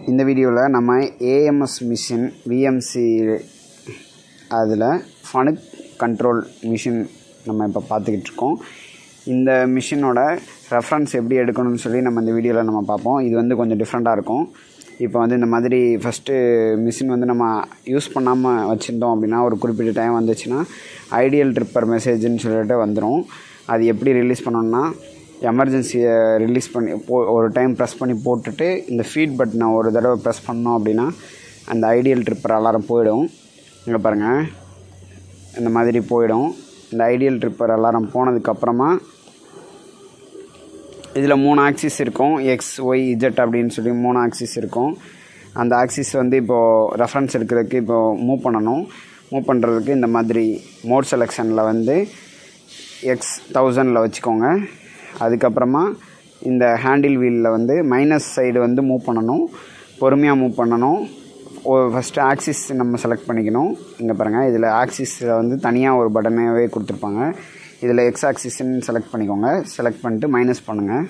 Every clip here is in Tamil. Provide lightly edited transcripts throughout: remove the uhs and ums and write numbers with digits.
இந்த வீடியோவில் நம்ம AMS மிஷின் VMC அதில் FANUC கண்ட்ரோல் மிஷின் நம்ம இப்போ பார்த்துக்கிட்டு இருக்கோம். இந்த மிஷினோட ரெஃபரன்ஸ் எப்படி எடுக்கணும்னு சொல்லி நம்ம இந்த வீடியோவில் நம்ம பார்ப்போம். இது வந்து கொஞ்சம் டிஃப்ரெண்ட்டாக இருக்கும். இப்போ வந்து இந்த மாதிரி ஃபஸ்ட்டு மிஷின் வந்து நம்ம யூஸ் பண்ணாமல் வச்சுருந்தோம் அப்படின்னா ஒரு குறிப்பிட்ட டைம் வந்துச்சுன்னா ஐடியல் ட்ரிப்பர் மெசேஜ்னு சொல்லிட்டு வந்துடும். அது எப்படி ரிலீஸ் பண்ணோன்னா எமர்ஜென்சியை ரிலீஸ் பண்ணி ஒரு டைம் ப்ரெஸ் பண்ணி போட்டுட்டு இந்த ஃபீட் பட்டனை ஒரு தடவை ப்ரெஸ் பண்ணோம் அப்படின்னா அந்த ஐடியல் ட்ரிப்பர் அலாரம் போயிடும். இங்கே பாருங்கள், இந்த மாதிரி போயிடும். இந்த ஐடியல் ட்ரிப்பர் அலாரம் போனதுக்கப்புறமா இதில் 3 ஆக்சிஸ் இருக்கும், எக்ஸ் ஒய் இஜெட் அப்படின்னு சொல்லி 3 ஆக்சிஸ் இருக்கும். அந்த ஆக்சிஸ் வந்து இப்போது ரெஃபரன்ஸ் எடுக்கிறதுக்கு இப்போது மூவ் பண்ணணும். மூவ் பண்ணுறதுக்கு இந்த மாதிரி மோட் செலெக்ஷனில் வந்து X1000 வச்சுக்கோங்க. அதுக்கப்புறமா இந்த ஹேண்டில் வீலில் வந்து மைனஸ் சைடு வந்து மூவ் பண்ணணும், பொறுமையாக மூவ் பண்ணணும். ஃபஸ்ட்டு ஆக்சிஸ் நம்ம செலக்ட் பண்ணிக்கணும். இங்கே பாருங்கள், இதில் ஆக்சிஸில் வந்து தனியாக ஒரு பட்டனாகவே கொடுத்துருப்பாங்க. இதில் எக்ஸ் ஆக்சிஸ்ன்னு செலக்ட் பண்ணிக்கோங்க. செலக்ட் பண்ணிட்டு மைனஸ் பண்ணுங்கள்.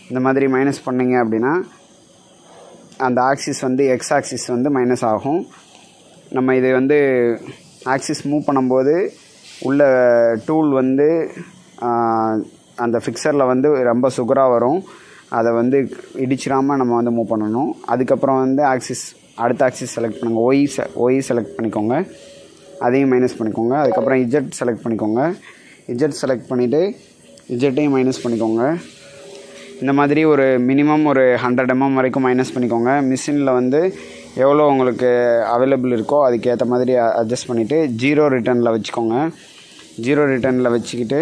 இந்த மாதிரி மைனஸ் பண்ணிங்க அப்படின்னா அந்த ஆக்சிஸ் வந்து எக்ஸ் ஆக்சிஸ் வந்து மைனஸ் ஆகும். நம்ம இது வந்து ஆக்சிஸ் மூவ் பண்ணும்போது உள்ள டூல் வந்து அந்த ஃபிக்சரில் வந்து ரொம்ப சுகராக வரும். அதை வந்து இடிச்சிடாமல் நம்ம வந்து மூவ் பண்ணணும். அதுக்கப்புறம் வந்து அடுத்த ஆக்சிஸ் செலக்ட் பண்ணுங்கள். ஒய் செலக்ட் பண்ணிக்கோங்க, அதையும் மைனஸ் பண்ணிக்கோங்க. அதுக்கப்புறம் இஜெட் செலக்ட் பண்ணிக்கோங்க. இஜெட் செலக்ட் பண்ணிவிட்டு இஜெட்டையும் மைனஸ் பண்ணிக்கோங்க. இந்த மாதிரி ஒரு மினிமம் ஒரு 100 mm வரைக்கும் மைனஸ் பண்ணிக்கோங்க. மிஷினில் வந்து எவ்வளோ உங்களுக்கு அவைலபிள் இருக்கோ அதுக்கேற்ற மாதிரி அட்ஜஸ்ட் பண்ணிவிட்டு 0 ரிட்டர்னில் வச்சுக்கோங்க. 0 ரிட்டர்னில் வச்சுக்கிட்டு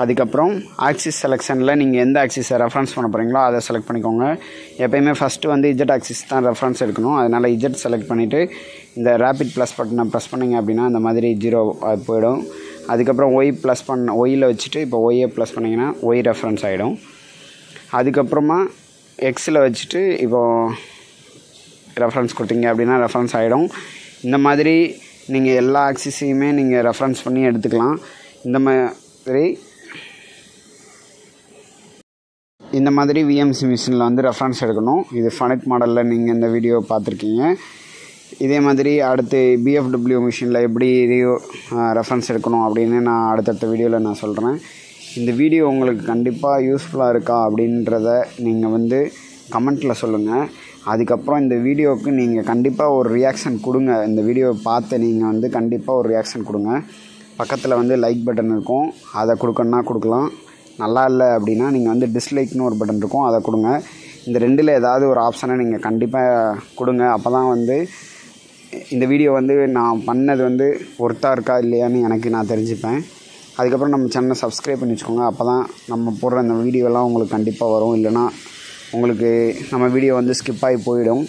அதுக்கப்புறம் ஆக்சிஸ் செலெக்ஷனில் நீங்கள் எந்த ஆக்சிஸை ரெஃபரன்ஸ் பண்ண போகிறீங்களோ அதை செலக்ட் பண்ணிக்கோங்க. எப்போயுமே ஃபஸ்ட்டு வந்து இஜெட் ஆக்சிஸ் தான் ரெஃபரன்ஸ் எடுக்கணும். அதனால் இஜெட் செலக்ட் பண்ணிவிட்டு இந்த ரேபிட் ப்ளஸ் பட்டனை ப்ரெஸ் பண்ணிங்க அப்படின்னா அந்த மாதிரி 0 போயிடும். அதுக்கப்புறம் ஒய்யில் வச்சுட்டு இப்போ ஒய்யை ப்ளஸ் பண்ணிங்கன்னா ஒய் ரெஃபரன்ஸ் ஆகிடும். அதுக்கப்புறமா எக்ஸில் வச்சுட்டு இப்போது ரெஃபரன்ஸ் கொடுத்தீங்க அப்படின்னா ரெஃபரன்ஸ் ஆகிடும். இந்த மாதிரி நீங்கள் எல்லா ஆக்சிஸையுமே நீங்கள் ரெஃபரன்ஸ் பண்ணி எடுத்துக்கலாம். இந்த மாதிரி VMC மிஷினில் வந்து ரெஃபரன்ஸ் எடுக்கணும். இது FANUC மாடலில் நீங்கள் இந்த வீடியோ பார்த்துருக்கீங்க. இதே மாதிரி அடுத்து BFW மிஷினில் எப்படி ரெஃபரன்ஸ் எடுக்கணும் அப்படின்னு நான் அடுத்தடுத்த வீடியோவில் நான் சொல்கிறேன். இந்த வீடியோ உங்களுக்கு கண்டிப்பாக யூஸ்ஃபுல்லாக இருக்கா அப்படின்றத நீங்கள் வந்து கமெண்ட்டில் சொல்லுங்கள். அதுக்கப்புறம் இந்த வீடியோவுக்கு நீங்கள் கண்டிப்பாக ஒரு ரியாக்ஷன் கொடுங்க. இந்த வீடியோவை பார்த்து நீங்கள் வந்து கண்டிப்பாக ஒரு ரியாக்ஷன் கொடுங்க. பக்கத்தில் வந்து லைக் பட்டன் இருக்கும், அதை கொடுக்கணுன்னா கொடுக்கலாம். நல்லா இல்லை அப்படின்னா நீங்கள் வந்து டிஸ்லைக்னு ஒரு பட்டன் இருக்கும், அதை கொடுங்க. இந்த ரெண்டில் ஏதாவது ஒரு ஆப்ஷனை நீங்கள் கண்டிப்பாக கொடுங்க. அப்போ தான் வந்து இந்த வீடியோ வந்து நான் பண்ணது வந்து ஒர்த்தாக இருக்கா இல்லையான்னு நான் தெரிஞ்சுப்பேன். அதுக்கப்புறம் நம்ம சேனலை சப்ஸ்கிரைப் பண்ணி வச்சுக்கோங்க. அப்போ தான் நம்ம போடுற அந்த வீடியோலாம் உங்களுக்கு கண்டிப்பாக வரும். இல்லைனா உங்களுக்கு நம்ம வீடியோ வந்து ஸ்கிப் ஆகி போயிடும்.